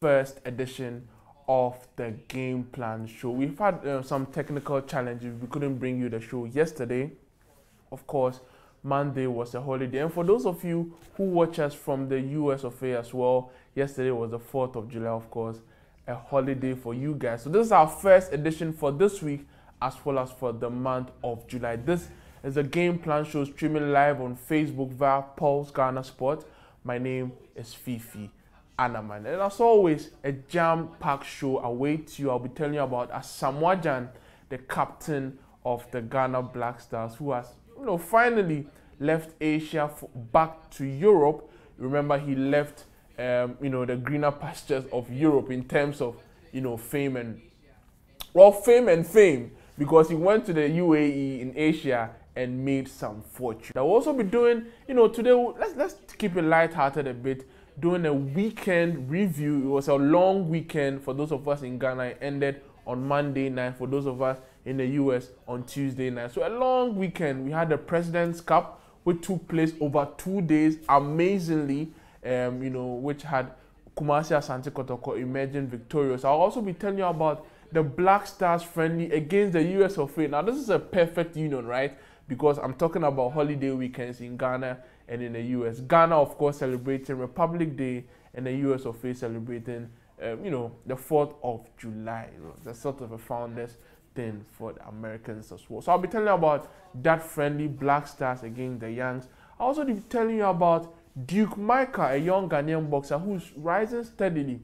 first edition of the Game Plan Show. We've had some technical challenges. We couldn't bring you the show yesterday. Of course, Monday was a holiday. And for those of you who watch us from the US of A as well, yesterday was the 4th of July, of course, a holiday for you guys. So this is our first edition for this week as well as for the month of July. This is a Game Plan Show streaming live on Facebook via Pulse Ghana Sport. My name is Fiifi Anaman. And as always, a jam-packed show awaits you. I'll be telling you about Asamoah Gyan, the captain of the Ghana Black Stars, who has finally left Asia back to Europe. Remember, he left the greener pastures of Europe in terms of fame and fame, because he went to the UAE in Asia and made some fortune. I'll also be doing, today, let's keep it light-hearted a bit, doing a weekend review. It was a long weekend for those of us in Ghana. It ended on Monday night for those of us in the US on Tuesday night. So a long weekend. We had the President's Cup, which took place over 2 days, amazingly, which had Kumasi Asante Kotoko emerging victorious. I'll also be telling you about the Black Stars friendly against the US of A. Now, this is a perfect union, right? Because I'm talking about holiday weekends in Ghana and in the US. Ghana, of course, celebrating Republic Day, and the US of A celebrating, the 4th of July. That's sort of a founders thing for the Americans as well. So I'll be telling you about that friendly Black Stars against the Yanks. I'll also be telling you about Duke Micah, a young Ghanaian boxer who's rising steadily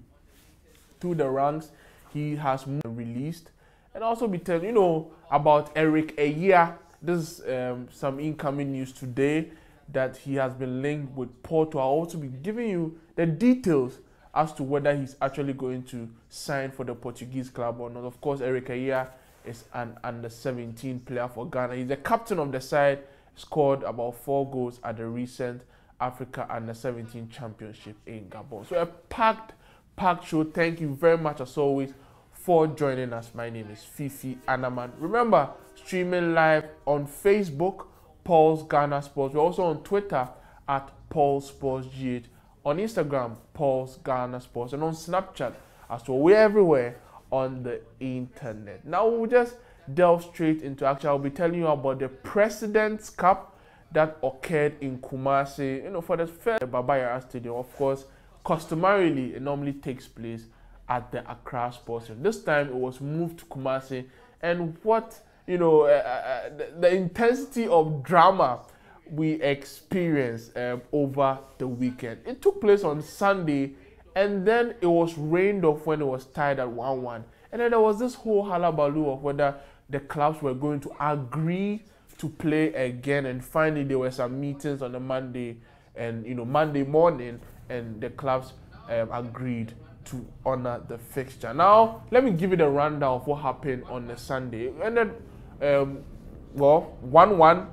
through the ranks. He has released. And I'll also be telling you about Eric Ayia. This is some incoming news today that he has been linked with Porto. I'll also be giving you the details as to whether he's actually going to sign for the Portuguese club or not. Of course, Eric Ayia is an under-17 player for Ghana. He's the captain of the side, scored about 4 goals at the recent Africa Under-17 Championship in Gabon. So a packed show. Thank you very much, as always, for joining us. My name is Fiifi Anaman. Remember, streaming live on Facebook, Pulse Ghana Sports. We're also on Twitter at Pulse Sports GH, on Instagram, Pulse Ghana Sports, and on Snapchat as well. We're everywhere on the internet. Now we'll just delve straight into action. I'll be telling you about the President's Cup that occurred in Kumasi, for the first Baba Yara Stadium. Of course, customarily, it normally takes place at the Accra Sports Center. This time it was moved to Kumasi, and what the intensity of drama we experienced over the weekend. It took place on Sunday, and then it was rained off when it was tied at 1-1. And then there was this whole hullabaloo of whether the clubs were going to agree to play again. And finally, there were some meetings on the Monday and Monday morning, and the clubs agreed to honor the fixture. Now, let me give you the rundown of what happened on the Sunday. It ended 1-1.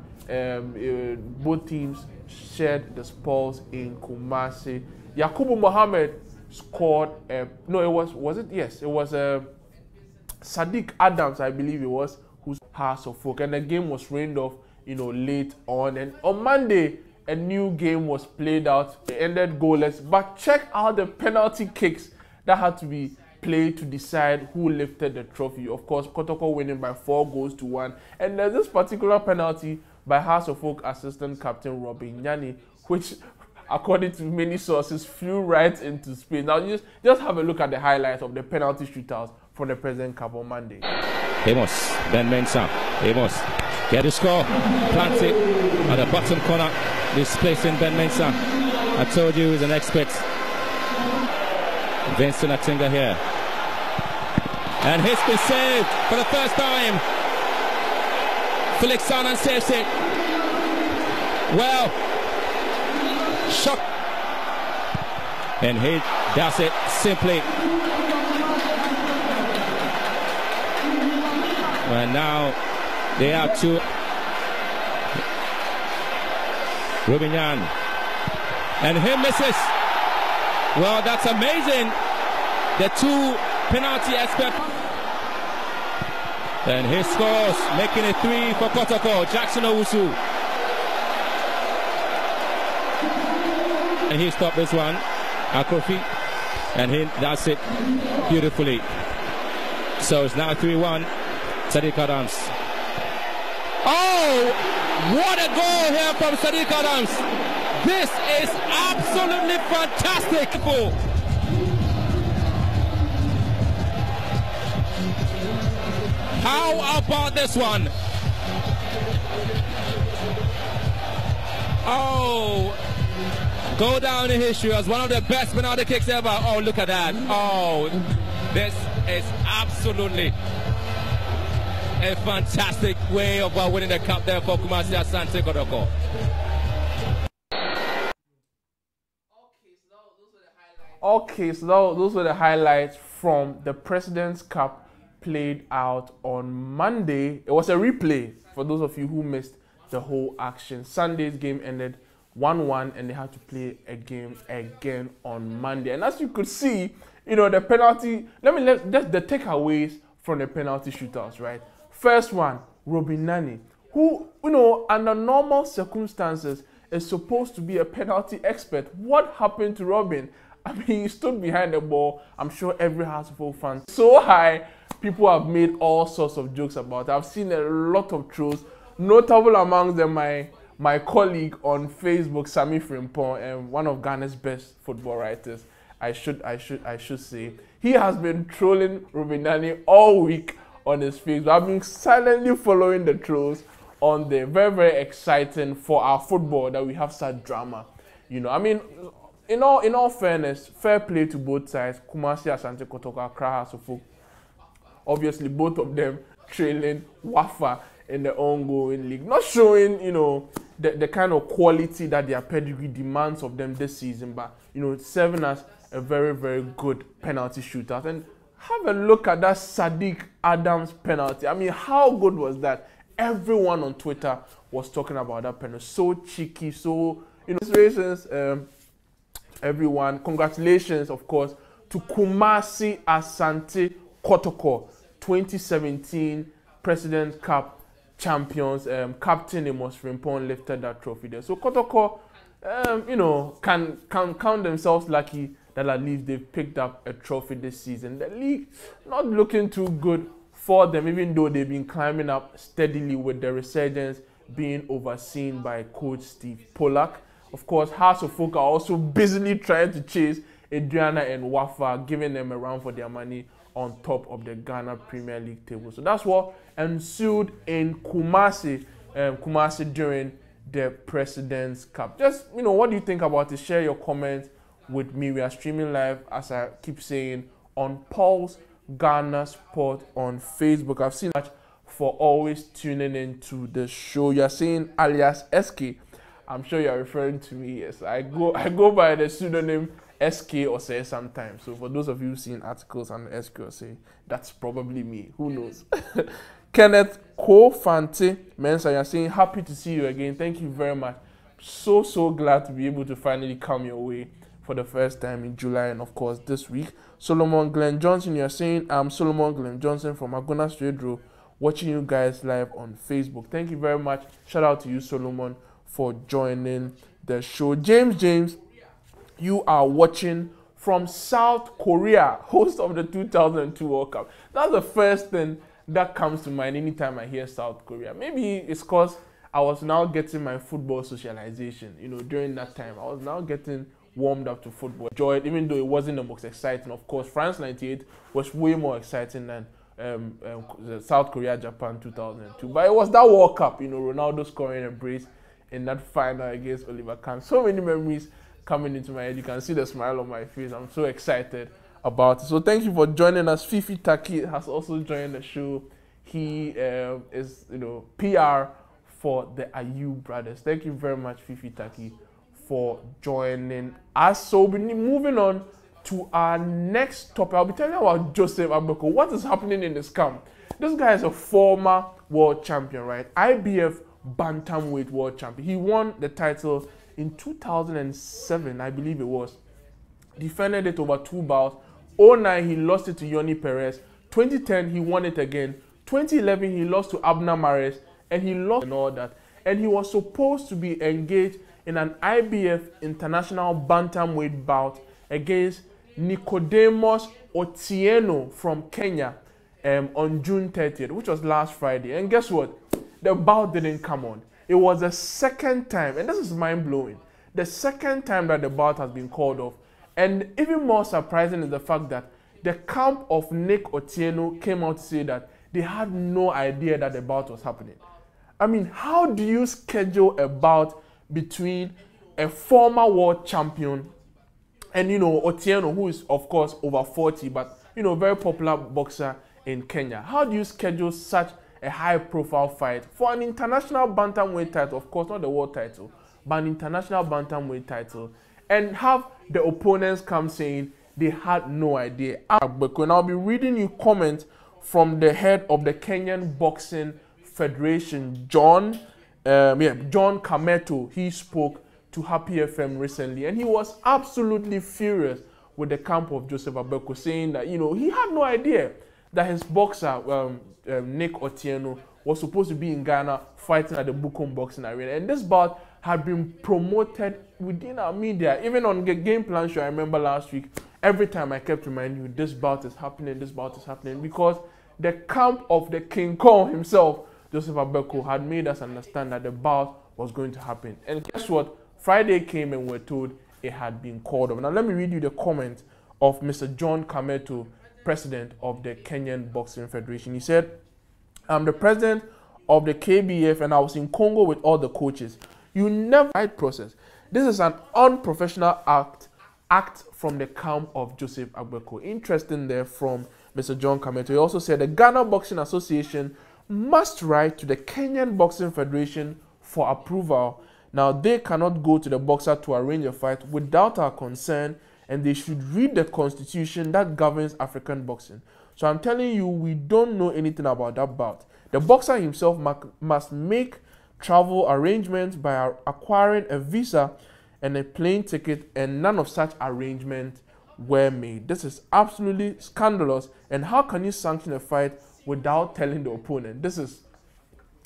Both teams shared the spoils in Kumasi. Yakubu Mohammed scored. It was Sadiq Adams, I believe it was, who's Hearts of Folk, and the game was rained off, late on. And on Monday, a new game was played out. It ended goalless. But check out the penalty kicks that had to be played to decide who lifted the trophy. Of course, Kotoko winning by 4-1. And there's this particular penalty by Hearts of Folk assistant captain Robin Nyani, which, according to many sources, flew right into space. Now, just have a look at the highlights of the penalty shootouts from the President Cup on Monday. Amos, Ben Mensah. Amos, get the score. Plants it at the bottom corner. Displacing Ben Mensah. I told you he's an expert. Vincent Atinga here. And he's been saved for the first time. Felix Sanan saves it. Well, shot. And he does it simply. And now they are to Rubinyan. And he misses. Well, that's amazing. The 2 penalty experts. And he scores, making it 3 for Kotoko. Jackson Owusu. And he stopped this one. Akrofi. and he does it beautifully. So it's now 3-1. Sadiq Adams. Oh, what a goal here from Sadiq Adams! This is absolutely fantastic. How about this one? Oh, go down in history as one of the best penalty kicks ever. Oh, look at that. Oh, this is absolutely a fantastic way of winning the cup there for Kumasi Asante Kotoko. Okay, so those were the highlights from the President's Cup played out on Monday. It was a replay for those of you who missed the whole action. Sunday's game ended 1-1 and they had to play a game again on Monday. And as you could see, you know, the penalty, the takeaways from the penalty shootouts, right? First one, Robin Nani, who, you know, under normal circumstances is supposed to be a penalty expert. What happened to Robin? I mean, he stood behind the ball. I'm sure every Household fan so high. People have made all sorts of jokes about it. I've seen a lot of trolls, notable among them my colleague on Facebook, Sami Frimpong, and one of Ghana's best football writers. I should say he has been trolling Robin Nani all week on his Facebook. I've been silently following the trolls on there. Very, very exciting for our football that we have such drama. You know, I mean, in all fairness, fair play to both sides. Kumasi Asante Kotoko, Accra Asofo. Obviously, both of them trailing Wafa in the ongoing league, not showing, you know, the kind of quality that their pedigree demands of them this season, but, you know, serving as a very, very good penalty shootout. And have a look at that Sadiq Adams penalty. I mean, how good was that? Everyone on Twitter was talking about that penalty. So cheeky, so, you know, congratulations, everyone. Congratulations, of course, to Kumasi Asante Kotoko, 2017 President's Cup champions. Captain Enos Adepa lifted that trophy there. So Kotoko, you know, can count themselves lucky that at least they've picked up a trophy this season. The league not looking too good for them, even though they've been climbing up steadily with the resurgence being overseen by coach Steve Pollack. Of course, Hearts of Folk are also busily trying to chase Adriana and Wafa, giving them a run for their money on top of the Ghana Premier League table. So that's what ensued in Kumasi during the President's Cup. Just, you know, what do you think about it? Share your comments with me. We are streaming live, as I keep saying, on Pulse Ghana Sport on Facebook. I've seen much for always tuning in to the show. You're saying alias SK. I'm sure you're referring to me. Yes, I go by the pseudonym SK or say sometimes. So for those of you seeing articles on the SK or say, that's probably me. Who knows? Kenneth Kofante Mensa, you're saying happy to see you again. Thank you very much. So glad to be able to finally come your way for the first time in July and of course this week. Solomon Glenn Johnson, you're saying I'm Solomon Glenn Johnson from Agona Stradro, watching you guys live on Facebook. Thank you very much. Shout out to you, Solomon, for joining the show. James, you are watching from South Korea, host of the 2002 World Cup. That's the first thing that comes to mind anytime I hear South Korea. Maybe it's because I was now getting my football socialization. You know, during that time, I was now getting warmed up to football. Enjoyed, even though it wasn't the most exciting. Of course, France 98 was way more exciting than South Korea, Japan 2002. But it was that World Cup, you know, Ronaldo scoring a brace in that final against Oliver Kahn. So many memories coming into my head. You can see the smile on my face. I'm so excited about it. So thank you for joining us. Fiifi Taki has also joined the show. He is, you know, PR for the Ayu brothers. Thank you very much, Fiifi Taki, for joining us. So we'll be moving on to our next topic. I'll be telling you about Joseph Agbeko. What is happening in this camp? This guy is a former world champion, right? IBF Bantamweight world champion. He won the title in 2007, I believe it was. Defended it over 2 bouts. 2009, he lost it to Yoni Perez. 2010, he won it again. 2011, he lost to Abner Mares, and he lost and all that. And he was supposed to be engaged in an IBF International Bantamweight bout against Nicodemus Otieno from Kenya on June 30th, which was last Friday. And guess what? The bout didn't come on. It was the second time, and this is mind-blowing, the second time that the bout has been called off. And even more surprising is the fact that the camp of Nick Otieno came out to say that they had no idea that the bout was happening. I mean, how do you schedule a bout between a former world champion and, Otieno, who is, of course, over 40, but, very popular boxer in Kenya? How do you schedule such a high-profile fight for an international bantamweight title, of course, not the world title, but an international bantamweight title, and have the opponents come saying they had no idea? Agbeko, and I'll be reading you comments from the head of the Kenyan Boxing Federation, John Kameto. He spoke to Happy FM recently, and he was absolutely furious with the camp of Joseph Agbeko, saying that, he had no idea that his boxer, Nick Otieno, was supposed to be in Ghana fighting at the Bukom Boxing Arena. And this bout had been promoted within our media. Even on the game plan show, I remember last week, every time I kept reminding you, this bout is happening, because the camp of the King Kong himself, Joseph Agbeko, had made us understand that the bout was going to happen. And guess what? Friday came and we're told it had been called off. Now let me read you the comment of Mr. John Kameto, president of the Kenyan Boxing Federation. He said, "I'm the president of the KBF and I was in Congo with all the coaches. You never right process. This is an unprofessional act from the camp of Joseph Agbeko." Interesting there from Mr. John Kameto. He also said the Ghana Boxing Association must write to the Kenyan Boxing Federation for approval. Now, they cannot go to the boxer to arrange a fight without our consent, and they should read the constitution that governs African boxing. So I'm telling you, we don't know anything about that bout. The boxer himself must make travel arrangements by acquiring a visa and a plane ticket, and none of such arrangements were made. This is absolutely scandalous. And how can you sanction a fight without telling the opponent? This is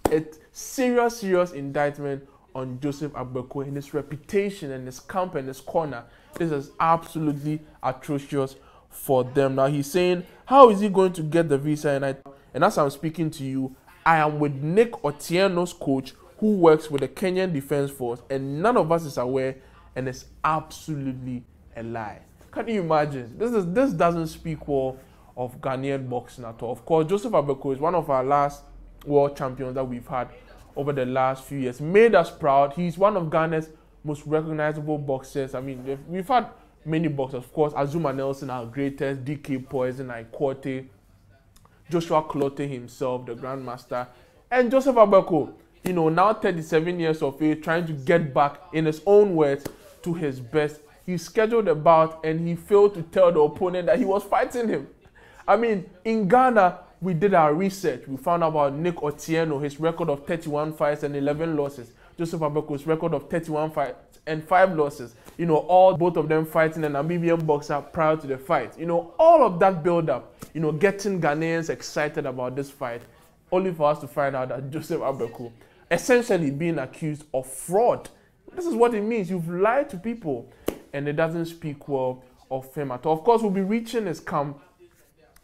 a serious indictment on Joseph Agbeko and his reputation and his camp and his corner. This is absolutely atrocious for them. Now he's saying, how is he going to get the visa? And as I'm speaking to you, I am with Nick Otieno's coach, who works with the Kenyan Defense Force, and none of us is aware, and it's absolutely a lie. Can you imagine? This doesn't speak well of Ghanaian boxing at all. Of course, Joseph Agbeko is one of our last world champions that we've had over the last few years. Made us proud. He's one of Ghana's most recognizable boxers. I mean, we've had many boxers. Of course, Azuma Nelson, our greatest, DK Poison, Ikwete, Joshua Clotte himself, the Grandmaster, and Joseph Agbeko, now 37 years of age, trying to get back, in his own words, to his best. He scheduled a bout and he failed to tell the opponent that he was fighting him. I mean, in Ghana, we did our research. We found out about Nick Otieno, his record of 31 fights and 11 losses. Joseph Agbeko's record of 31 fights and 5 losses. Both of them fighting an Namibian boxer prior to the fight. All of that build-up, getting Ghanaians excited about this fight, only for us to find out that Joseph Agbeko essentially being accused of fraud. This is what it means. You've lied to people, and it doesn't speak well of him at all. Of course, we'll be reaching his camp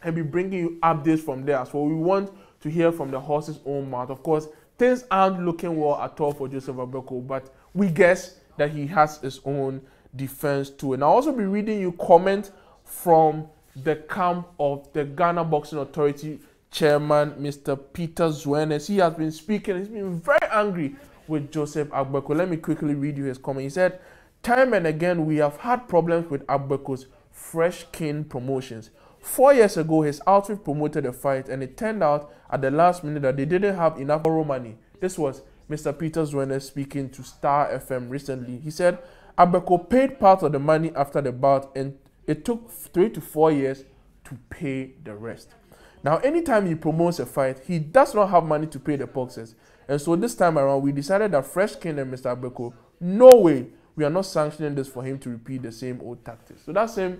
and be bringing you updates from there as well. We want to hear from the horse's own mouth. Of course, things aren't looking well at all for Joseph Agbeko, but we guess that he has his own defense too. And I'll also be reading you comments from the camp of the Ghana Boxing Authority chairman, Mr. Peter Zuenes. He has been speaking. He's been very angry with Joseph Agbeko. Let me quickly read you his comment. He said, "Time and again, we have had problems with Agbeko's Fresh King promotions. 4 years ago, his outfit promoted a fight, and it turned out at the last minute that they didn't have enough borrow money." This was Mr. Peter Zuenes speaking to Star FM recently. He said, "Agbeko paid part of the money after the bout, and it took 3 to 4 years to pay the rest." Now, anytime he promotes a fight, he does not have money to pay the boxers. And so this time around, we decided that Fresh King and Mr. Agbeko, no way, we are not sanctioning this for him to repeat the same old tactics. So that's him,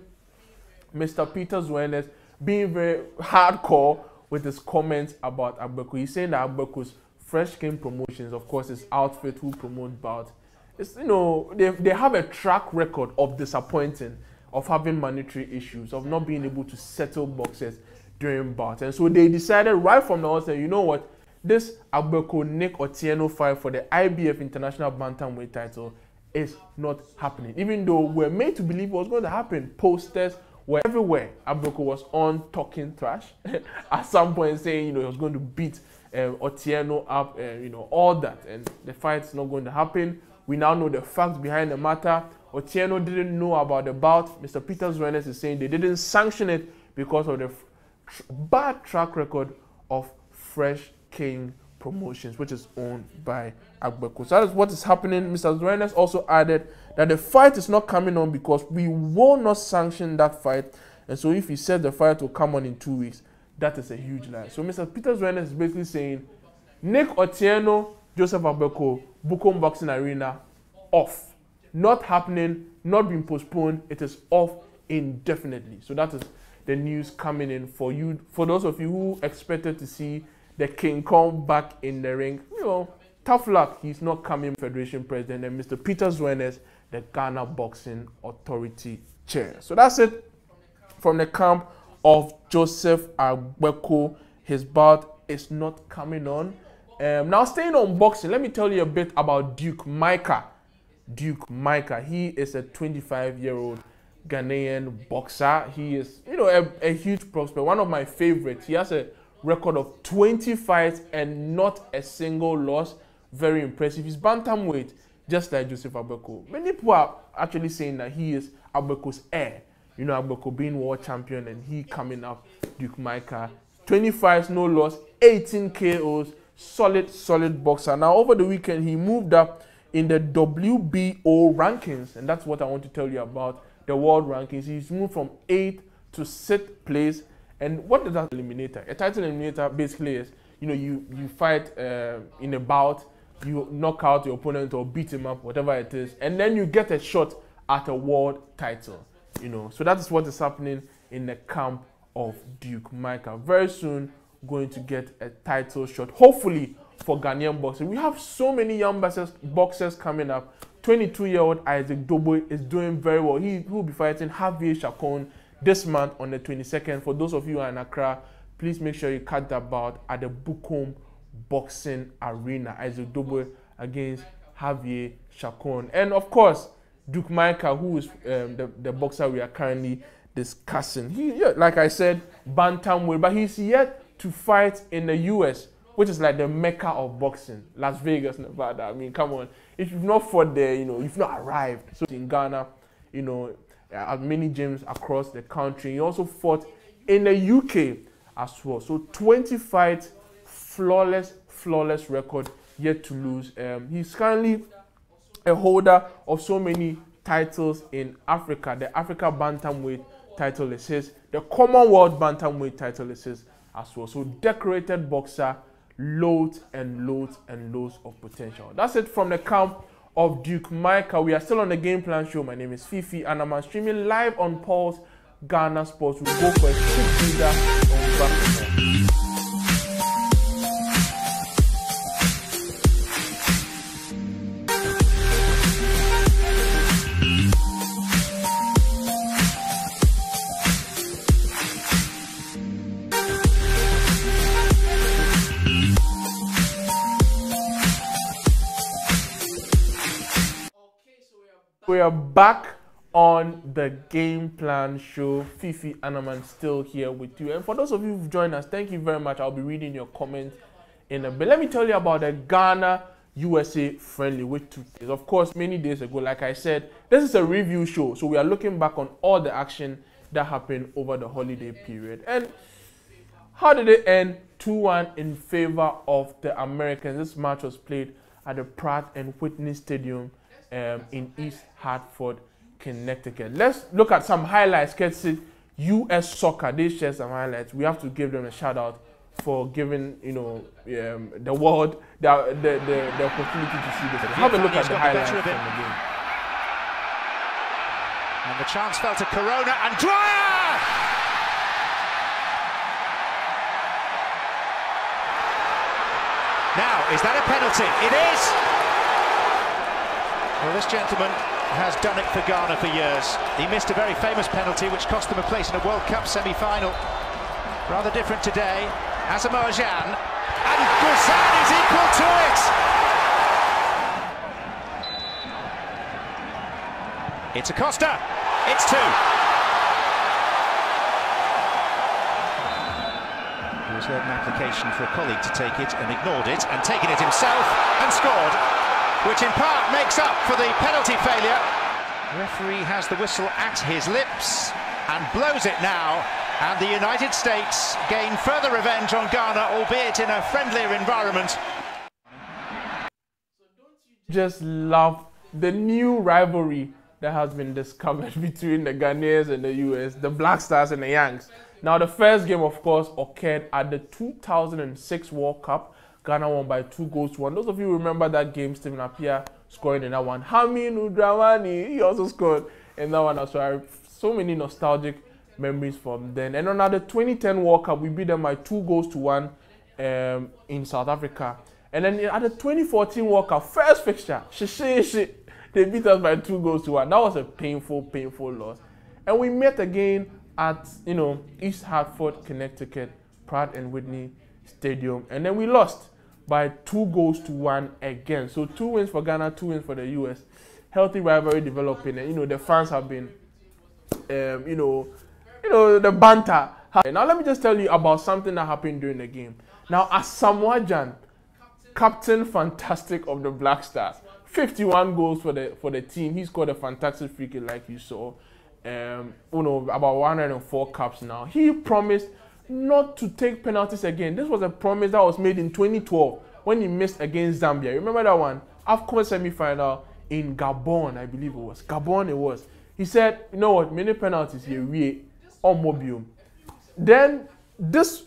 Mr. Peter Zuenes, being very hardcore with his comments about Agbeko. He's saying that Agbeko's Fresh King promotions, of course, his outfit who promote Bout, it's, they have a track record of disappointing of having monetary issues, of not being able to settle boxers during bouts. And so they decided right from the outset, you know what, this Agbeko Nick Otieno fight for the IBF International Bantamweight title is not happening. Even though we're made to believe it was going to happen, posters were everywhere. Agbeko was on talking trash at some point, saying, you know, he was going to beat Otieno up, you know, all that. And the fight's not going to happen. We now know the facts behind the matter. Otieno didn't know about the bout. Mr. Peter Zwenes is saying they didn't sanction it because of the bad track record of Fresh King Promotions, which is owned by Agbeko. So that is what is happening. Mr. Zwenes also added that the fight is not coming on because we will not sanction that fight. And so if he said the fight will come on in 2 weeks, that is a huge lie. So Mr. Peter Zwenes is basically saying Nick Otieno, Joseph Agbeko, Bukom Boxing Arena, off. Not happening, not being postponed. It is off indefinitely. So that is the news coming in for you. For those of you who expected to see the King Kong back in the ring, you know, tough luck. He's not coming. Federation President and Mr. Peter Zwenes, the Ghana Boxing Authority chair. So that's it from the camp of Joseph Agbeko. His bout is not coming on. Now staying on boxing, let me tell you a bit about Duke Micah. Duke Micah, he is a 25-year-old Ghanaian boxer. He is, you know, a huge prospect, one of my favorites. He has a record of 20 fights and not a single loss. Very impressive. He's bantamweight, just like Joseph Agbeko. Many people are actually saying that he is Agbeko's heir. You know, Agbeko being world champion and he coming up, Duke Micah. 20 fights, no loss, 18 KOs, solid boxer. Now, over the weekend, he moved up in the WBO rankings, and that's what I want to tell you about, the world rankings. He's moved from 8th to 6th place. And what does that eliminator? A title eliminator basically is, you know, you fight in a bout, you knock out your opponent or beat him up, whatever it is, and then you get a shot at a world title, you know. So that is what is happening in the camp of Duke Micah. Very soon, going to get a title shot, hopefully, for Ghanaian boxing. We have so many young boxers coming up. 22-year-old Isaac Doboe is doing very well. He will be fighting Javier Chacon this month on the 22nd. For those of you who are in Accra, please make sure you catch that bout at the Bukom Boxing Arena. Isaac Doboe against Javier Chacon. And of course, Duke Micah, who is the boxer we are currently discussing. He, like I said, bantamweight, but he's yet to fight in the US, which is like the Mecca of boxing, Las Vegas, Nevada. I mean, come on. If you've not fought there, you know, you've not arrived. So in Ghana, you know, at many gyms across the country. He also fought in the UK as well. So 20 fights, flawless record, yet to lose. He's currently a holder of so many titles in Africa. The Africa Bantamweight title is his. The Commonwealth Bantamweight title is his as well. So decorated boxer, loads and loads of potential. That's it from the camp of Duke Micah. We are still on the Game Plan Show. My name is Fiifi Anaman, streaming live on Pulse Ghana Sports. We'll go for a quick breather on back. We are back on the Game Plan Show. Fiifi Anaman still here with you. And for those of you who've joined us, thank you very much. I'll be reading your comments in a bit. Let me tell you about the Ghana USA friendly, which took place, of course, many days ago. Like I said, this is a review show. So we are looking back on all the action that happened over the holiday period. And how did it end? 2-1 in favor of the Americans. This match was played at the Pratt and Whitney Stadium in East Hartford, Connecticut. Let's look at some highlights. US Soccer, they share some highlights. We have to give them a shout out for giving, you know, the world the opportunity to see this. Have a look at the highlights from the game. And the chance fell to Corona and Dwyer! Now, is that a penalty? It is! Well, this gentleman has done it for Ghana for years. He missed a very famous penalty which cost them a place in a World Cup semi-final. Rather different today. Asamoah Gyan, and Guzan is equal to it! It's Acosta, it's 2. He was heard an application for a colleague to take it and ignored it, and taken it himself and scored, which in part makes up for the penalty failure. The referee has the whistle at his lips and blows it now, and the United States gain further revenge on Ghana, albeit in a friendlier environment. Just love the new rivalry that has been discovered between the Ghanaians and the US, the Black Stars and the Yanks. Now, the first game, of course, occurred at the 2006 World Cup. Ghana won by 2-1. Those of you who remember that game, Stephen Appiah scoring in that one. Hami Nudramani, he also scored in that one as well. So many nostalgic memories from then. And on the 2010 World Cup, we beat them by 2-1 in South Africa. And then at the 2014 World Cup, first fixture, they beat us by 2-1. That was a painful loss. And we met again at, East Hartford, Connecticut, Pratt and Whitney Stadium. And then we lost by 2-1 again. So 2 wins for Ghana, 2 wins for the US. Healthy rivalry developing. And, the fans have been, the banter. Now, let me just tell you about something that happened during the game. Now, Asamoah Gyan, captain fantastic of the Black Stars, 51 goals for the team. He scored a fantastic free kick like you saw. About 104 caps now. He promised not to take penalties again. This was a promise that was made in 2012 when he missed against Zambia. Remember that one? AFCON semi-final in Gabon, I believe it was. Gabon it was. He said, you know what, many penalties here, we are mobile. Then,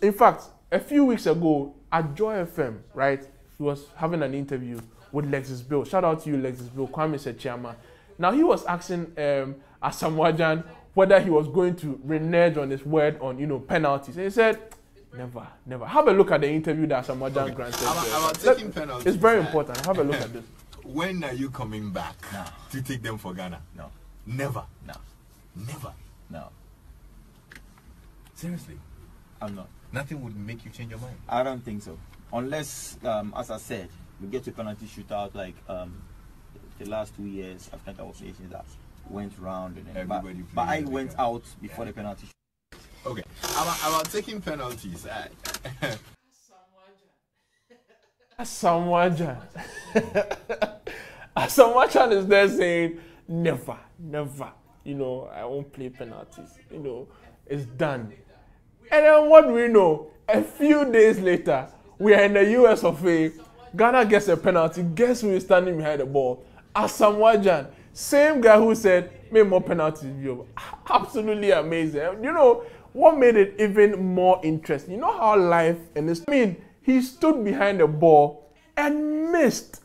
in fact, a few weeks ago, at Joy FM, right, he was having an interview with Lexis Bill. Shout out to you, Lexis Bill, Kwame Sechama. Now, he was asking Asamoah Gyan whether he was going to renege on his word on, penalties. And he said, never. Have a look at the interview that Asamoah Gyan granted. About taking penalties. It's very important. Have a look at this. When are you coming back to take them for Ghana? No. Never. No. Never. No. Seriously? I'm not. Nothing would make you change your mind? I don't think so. Unless, as I said, we get to penalty shootout like the last 2 years African Cup of Nations that went round. And then, but I went out before the penalty shootout. Okay. About taking penalties. Asamoah Gyan. Asamoah Gyan is there saying, never. I won't play penalties. It's done. And then what do we know? A few days later, we are in the US of A. Ghana gets a penalty. Guess who is standing behind the ball? Asamoah Gyan. Same guy who said, make more penalties. Absolutely amazing. What made it even more interesting? You know how life in this... he stood behind the ball and missed.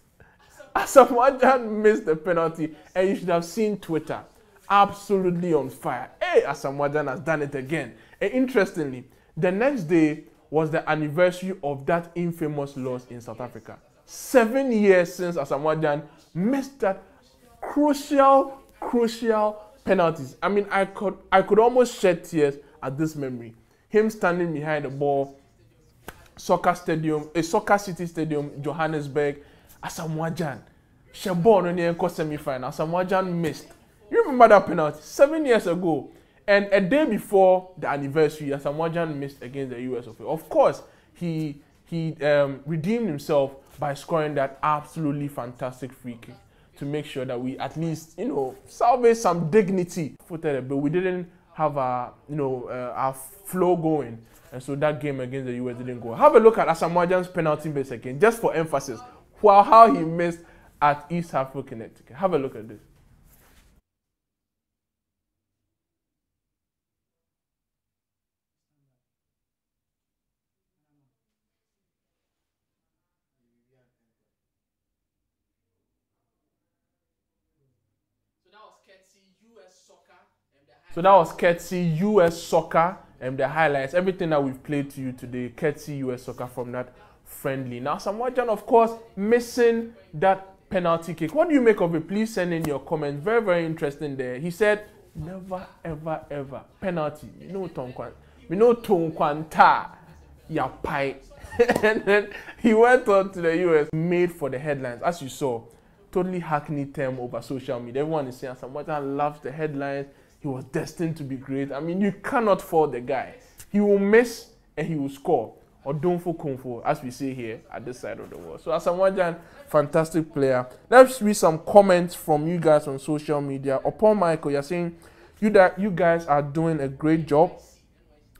Asamoah Gyan missed the penalty, and you should have seen Twitter. Absolutely on fire. Hey, Asamoah Gyan has done it again. And interestingly, the next day was the anniversary of that infamous loss in South Africa. 7 years since Asamoah Gyan missed that crucial penalties. I could almost shed tears at this memory. Him standing behind the ball, Soccer City Stadium, Johannesburg. Asamoah Gyan, Shebon on the semi-final. Asamoah Gyan missed. You remember that penalty 7 years ago, and a day before the anniversary, Asamoah Gyan missed against the US of A. Of course, he redeemed himself by scoring that absolutely fantastic free kick to make sure that we at least salvage some dignity. But we didn't have our flow going. And so that game against the US didn't go. Have a look at Asamoah Gyan's penalty miss again, just for emphasis, while how he missed at East Hartford, Connecticut. Have a look at this. So that was courtesy US Soccer and the highlights, everything that we've played to you today, courtesy US Soccer from that friendly. Now, Asamoah Gyan, of course, missing that penalty kick. What do you make of it? Please send in your comments. Very, very interesting there. He said, never, ever, ever. Penalty. Me no Tonkwanta. Ya pai. And then he went on to the US, made for the headlines. As you saw, totally hackneyed term over social media. Everyone is saying Asamoah Gyan loves the headlines. He was destined to be great. I mean, you cannot fault the guy. He will miss and he will score. Or don't for kung fu, as we say here at this side of the world. So Asamoah Gyan, fantastic player. Let's read some comments from you guys on social media. Upon Michael, you're saying you guys are doing a great job.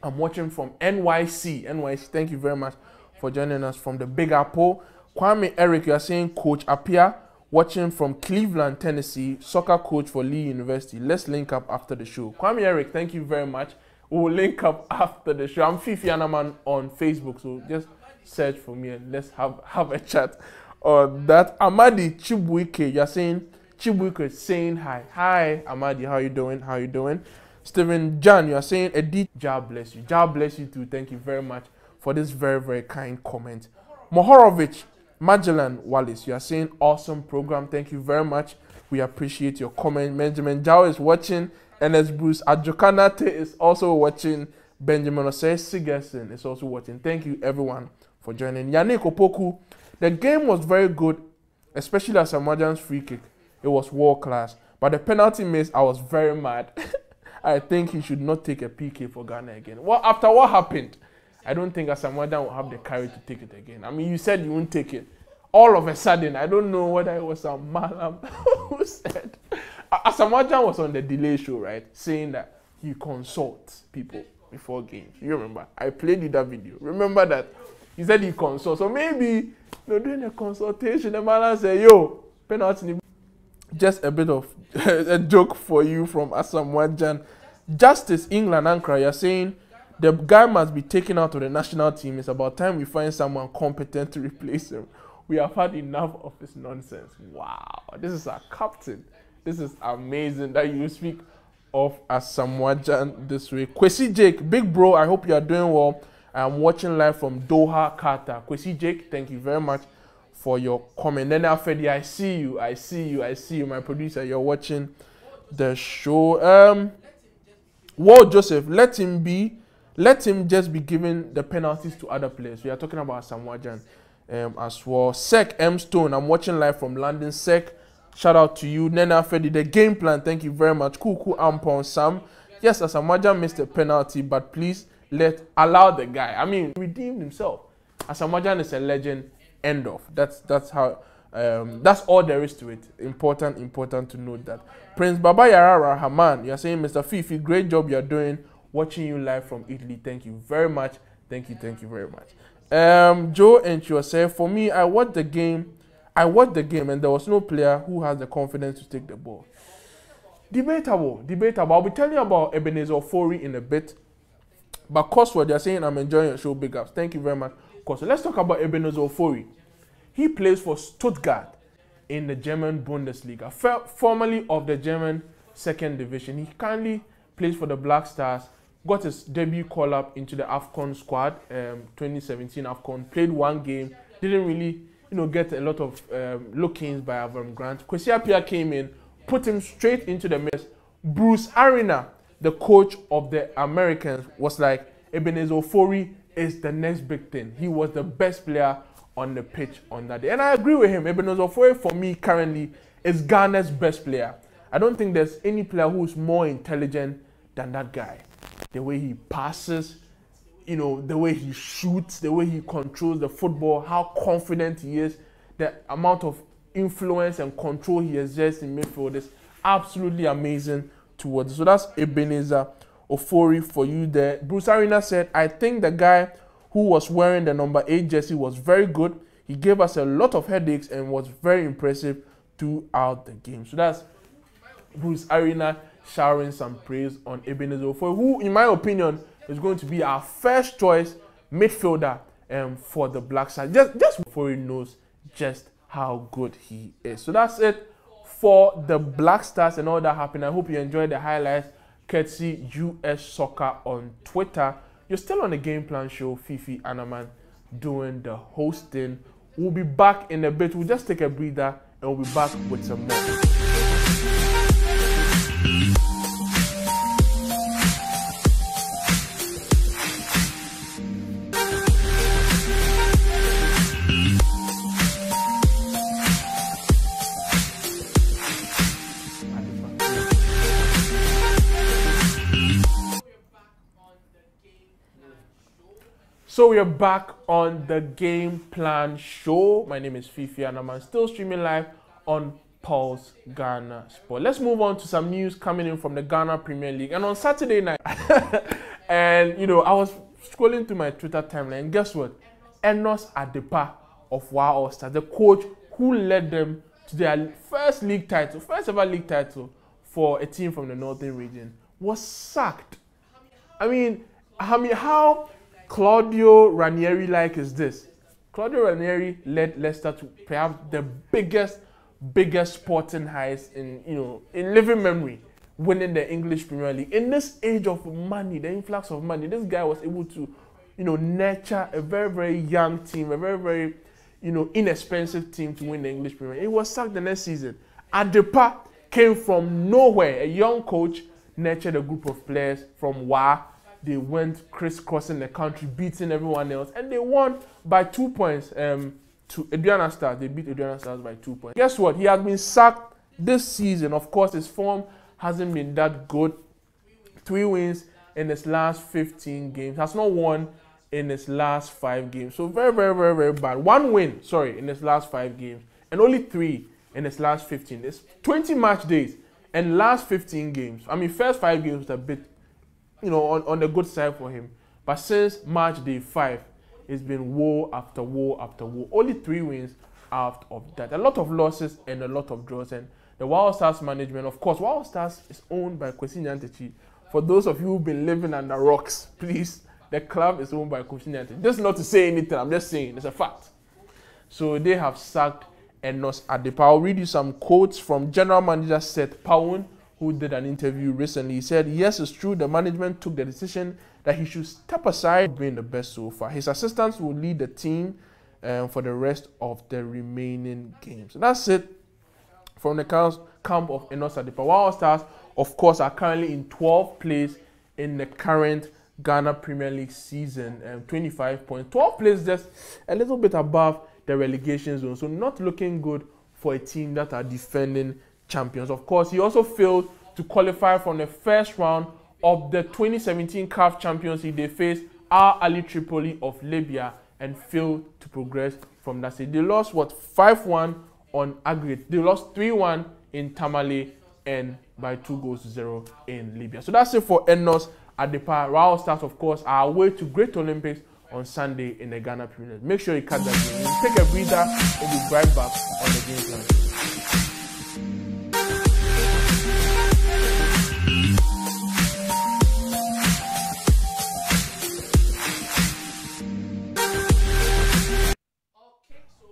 I'm watching from NYC. NYC, thank you very much for joining us from the Big Apple. Kwame Eric, you're saying Coach Apia, watching from Cleveland, Tennessee, soccer coach for Lee University. Let's link up after the show. Kwame Eric, thank you very much. We'll link up after the show. I'm Fiifi Anaman on Facebook, so just search for me and let's have a chat on that. Amadi Chibuike, you're saying Chibuike saying hi. Hi, Amadi, how you doing? How you doing? Stephen Jan, you're saying Edith, God bless you. God bless you too. Thank you very much for this very, very kind comment. Mohorovic, Magellan Wallace, you are saying awesome program. Thank you very much. We appreciate your comment. Benjamin Jao is watching. Enes Bruce Ajokanate is also watching. Benjamin Osei Sigerson is also watching. Thank you everyone for joining. Yannick Opoku, the game was very good, especially Asamoah Gyan's free kick. It was world class. But the penalty miss, I was very mad. I think he should not take a PK for Ghana again. Well, after what happened, I don't think Asamoah Gyan will have the courage to take it again. I mean, you said you won't take it. All of a sudden, I don't know whether it was a Malam who said. Asamoah Gyan was on the delay show, right? Saying that he consults people before games. You remember? I played you that video. Remember that? He said he consults. So maybe they're doing a consultation. The Malam said, yo, penalty. Just a bit of a joke for you from Asamoah Gyan. Justice England Ankara, you're saying the guy must be taken out of the national team. It's about time we find someone competent to replace him. We have had enough of this nonsense. Wow, this is our captain. This is amazing that you speak of Asamoah Gyan this way. Kwesi Jake, big bro, I hope you are doing well. I'm watching live from Doha, Qatar. Kwesi Jake, thank you very much for your comment. Then Afedi, I see you, my producer. You're watching the show. Walt Joseph, let him just be giving the penalties to other players. We are talking about Asamoah Gyan as well. Sek M Stone, I'm watching live from London. Sek, shout out to you. Nena Fedi, the game plan, thank you very much. Kuku Ampon Sam. Yes, Asamoah Gyan missed a penalty, but please allow the guy. I mean, redeemed himself. Asamoah Gyan is a legend. End of. That's how. That's all there is to it. Important to note that. Prince Baba Yara Rahman, you're saying, Mr. Fiifi, great job you're doing. Watching you live from Italy. Thank you very much. Thank you very much. Joe and Joseph, for me, I watched the game and there was no player who has the confidence to take the ball. Debatable. I'll be telling you about Ebenezer Ofori in a bit. But Cosworth, they're saying I'm enjoying your show, big ups. Thank you very much, Cosworth. Let's talk about Ebenezer Ofori. He plays for Stuttgart in the German Bundesliga, formerly of the German second division. He currently plays for the Black Stars, got his debut call-up into the AFCON squad, 2017 AFCON, played one game, didn't really get a lot of look-ins by Avram Grant. Kwesi Appiah came in, put him straight into the mess. Bruce Arena, the coach of the Americans, was like, Ebenezer Ofori is the next big thing. He was the best player on the pitch on that day. And I agree with him. Ebenezer Ofori, for me, currently, is Ghana's best player. I don't think there's any player who's more intelligent than that guy. The way he passes, the way he shoots, the way he controls the football, how confident he is, the amount of influence and control he exerts in midfield is absolutely amazing towards. So that's Ebenezer Ofori for you there. Bruce Arena said, I think the guy who was wearing the number 8 jersey was very good. He gave us a lot of headaches and was very impressive throughout the game. So that's Bruce Arena showering some praise on Ebenezer Ofori, who, in my opinion, is going to be our first choice midfielder for the Black Stars. Just Ofori knows just how good he is. So that's it for the Black Stars and all that happened. I hope you enjoyed the highlights, courtesy US Soccer on Twitter. You're still on the Game Plan Show, Fiifi Anaman doing the hosting. We'll be back in a bit. We'll just take a breather and we'll be back with some more. So we are back on the Game Plan Show. My name is Fiifi Anaman, still streaming live on Pulse Ghana Sport. Let's move on to some news coming in from the Ghana Premier League. And on Saturday night, and you know, I was scrolling through my Twitter timeline, and guess what? Enos Adepa of WA All Stars, the coach who led them to their first ever league title for a team from the Northern region, was sacked. I mean, how Claudio Ranieri-like is this? Claudio Ranieri led Leicester to perhaps the biggest sporting highs in living memory, winning the English Premier League. In this age of money, the influx of money, this guy was able to, nurture a very, very young team, a very, very, inexpensive team to win the English Premier League. He was sacked the next season. Adepa came from nowhere. A young coach nurtured a group of players from WA. They went crisscrossing the country, beating everyone else, and they won by 2 points to Aduana Stars. They beat Aduana Stars by 2 points. Guess what? He has been sacked this season. Of course, his form hasn't been that good. 3 wins in his last 15 games. Has not won in his last 5 games. So very, very, very, very bad. 1 win, in his last 5 games, and only 3 in his last 15. It's 20 match days and last 15 games. I mean, first 5 games was a bit, on the good side for him. But since March day 5, it's been woe after woe after woe. Only 3 wins out of that. A lot of losses and a lot of draws. And the Wild Stars management, of course, Wild Stars is owned by Kwesi Nyantakyi. For those of you who've been living under rocks, please, the club is owned by Kwesi Nyantakyi. Just not to say anything, I'm just saying, it's a fact. So they have sacked Enos Adepa. I'll read you some quotes from General Manager Seth Pawun, who did an interview recently. He said, yes, it's true, the management took the decision that he should step aside, being the best so far. His assistants will lead the team for the rest of the remaining games. So that's it from the camp of Enos Adepa. Wild Stars, of course, are currently in 12th place in the current Ghana Premier League season, 25 points. 12th place, just a little bit above the relegation zone. So not looking good for a team that are defending champions. Of course, he also failed to qualify from the first round of the 2017 CAF Champions League. They faced Al Ali Tripoli of Libya and failed to progress from that stage. They lost 5-1 on aggregate. They lost 3-1 in Tamale and by 2-0 in Libya. So that's it for Enos Adepa. Wild Stars, of course, are away to Great Olympics on Sunday in the Ghana Premier League. Make sure you catch that game. We'll take a breather and we'll be right back on the Game Plan.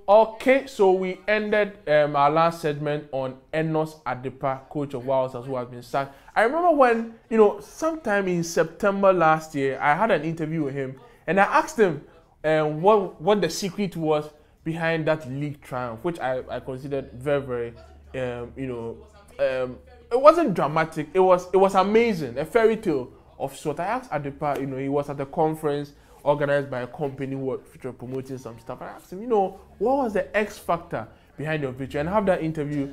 Okay, so we ended our last segment on Enos Adepa, coach of Wild Stars, who has been sacked. I remember when, sometime in September last year, I had an interview with him, and I asked him what the secret was behind that league triumph, which I considered very, very, it wasn't dramatic. It was amazing, a fairy tale of sort. I asked Adepa, he was at a conference organized by a company who was promoting some stuff. I asked him, what was the X factor behind your victory? And I have that interview.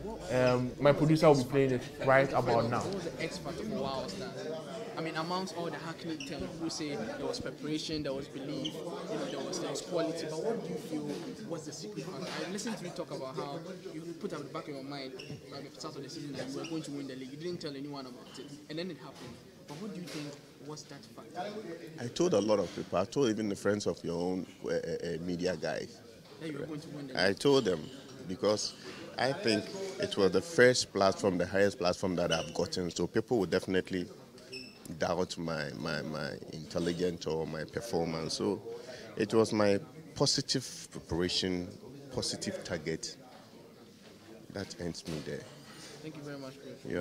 My producer will be playing it right about now. What was the X factor for Wild Stars? I mean, amongst all the hackneyed terms, people say there was preparation, there was belief, there was quality. But what do you feel was the secret factor? I listened to you talk about how you put at the back of your mind at the start of the season that you were going to win the league. You didn't tell anyone about it, and then it happened. But what do you think was that factor? I told a lot of people. I told even the friends of your own media guys. That you were going to win the league. I told them because I think it was the first platform, the highest platform that I've gotten. So people would definitely doubt my intelligence or my performance. So it was my positive preparation, positive target that ends me there. Thank you very much, Chris. Yeah.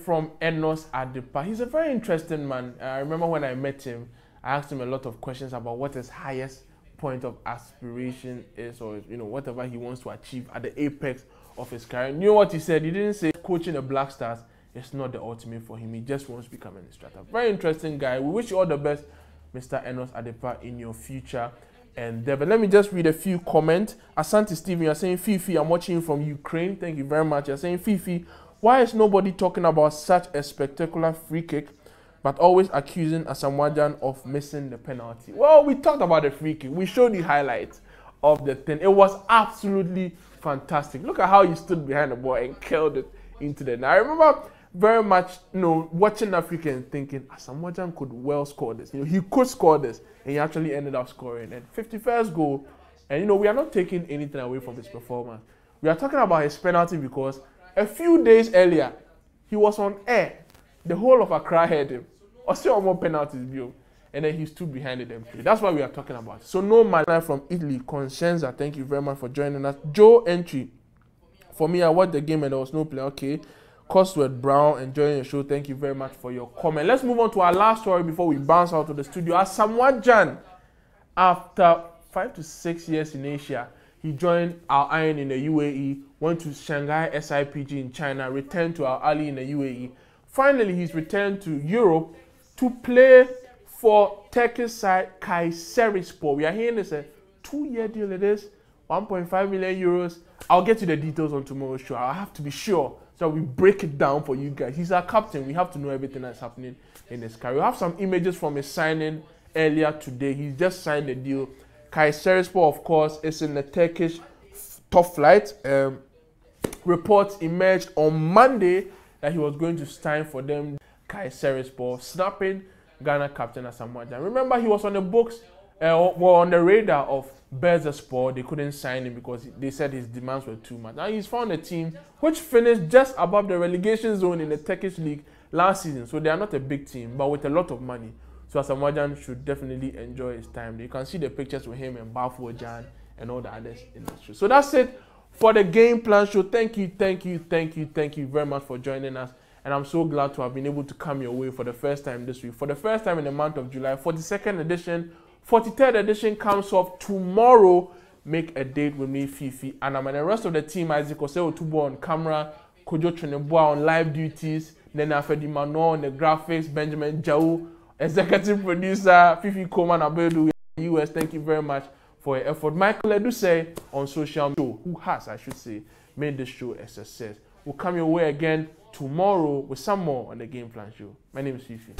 From Enos Adepa. He's a very interesting man. I remember when I met him, I asked him a lot of questions about what his highest point of aspiration is, or whatever he wants to achieve at the apex of his career. You know what he said? He didn't say coaching the Black Stars is not the ultimate for him. He just wants to become an instructor. Very interesting guy. We wish you all the best, Mr. Enos Adepa, in your future endeavor. Let me just read a few comments. Asante Steven, you're saying, Fiifi, I'm watching you from Ukraine. Thank you very much. You're saying, Fiifi, why is nobody talking about such a spectacular free kick, but always accusing Asamoah Gyan of missing the penalty? Well, we talked about the free kick. We showed the highlights of the thing. It was absolutely fantastic. Look at how he stood behind the ball and killed it into the net. I remember very much, watching that free kick and thinking, Asamoah Gyan could well score this. He could score this, and he actually ended up scoring. And 51st goal, and we are not taking anything away from his performance. We are talking about his penalty because a few days earlier, he was on air. The whole of Accra heard him. Or still more penalties view. And then he stood behind it and played. That's what we are talking about. So no man from Italy, Consenza, thank you very much for joining us. Joe Entry. For me, I watched the game and there was no play. Okay. Cosworth Brown, enjoying the show. Thank you very much for your comment. Let's move on to our last story before we bounce out of the studio. Asamoah Gyan, after 5 to 6 years in Asia, he joined Al Ain in the UAE, went to Shanghai SIPG in China, returned to Al Ali in the UAE. Finally, he's returned to Europe to play for Turkish side Kayserispor. We are hearing this a 2-year deal. It is 1.5 million euros. I'll get you the details on tomorrow's show. I have to be sure. So we break it down for you guys. He's our captain. We have to know everything that's happening in his career. We have some images from his signing earlier today. He's just signed the deal. Kayserispor, of course, is in the Turkish top flight. Reports emerged on Monday that he was going to sign for them. Kayserispor, snapping Ghana captain Asamoah Gyan. Remember, he was on the books, on the radar of Berzespor. They couldn't sign him because they said his demands were too much. Now he's found a team which finished just above the relegation zone in the Turkish league last season. So they are not a big team, but with a lot of money. So Asamoah Gyan should definitely enjoy his time. You can see the pictures with him and Bout and all the others in the show. So that's it for the Game Plan Show. Thank you very much for joining us. And I'm so glad to have been able to come your way for the first time this week. For the first time in the month of July, 42nd edition. 43rd edition comes off tomorrow. Make a date with me, Fiifi Anaman. And the rest of the team, Isaac Oseotubo on camera, Kojo Treneboa on live duties, Nena Fedimano on the graphics, Benjamin Jau, executive producer, Fifi Koman Abedu in the US. Thank you very much for your effort. Michael Eduse on social media, who has, I should say, made this show a success. We'll come your way again tomorrow with some more on the Game Plan Show. My name is Fiifi.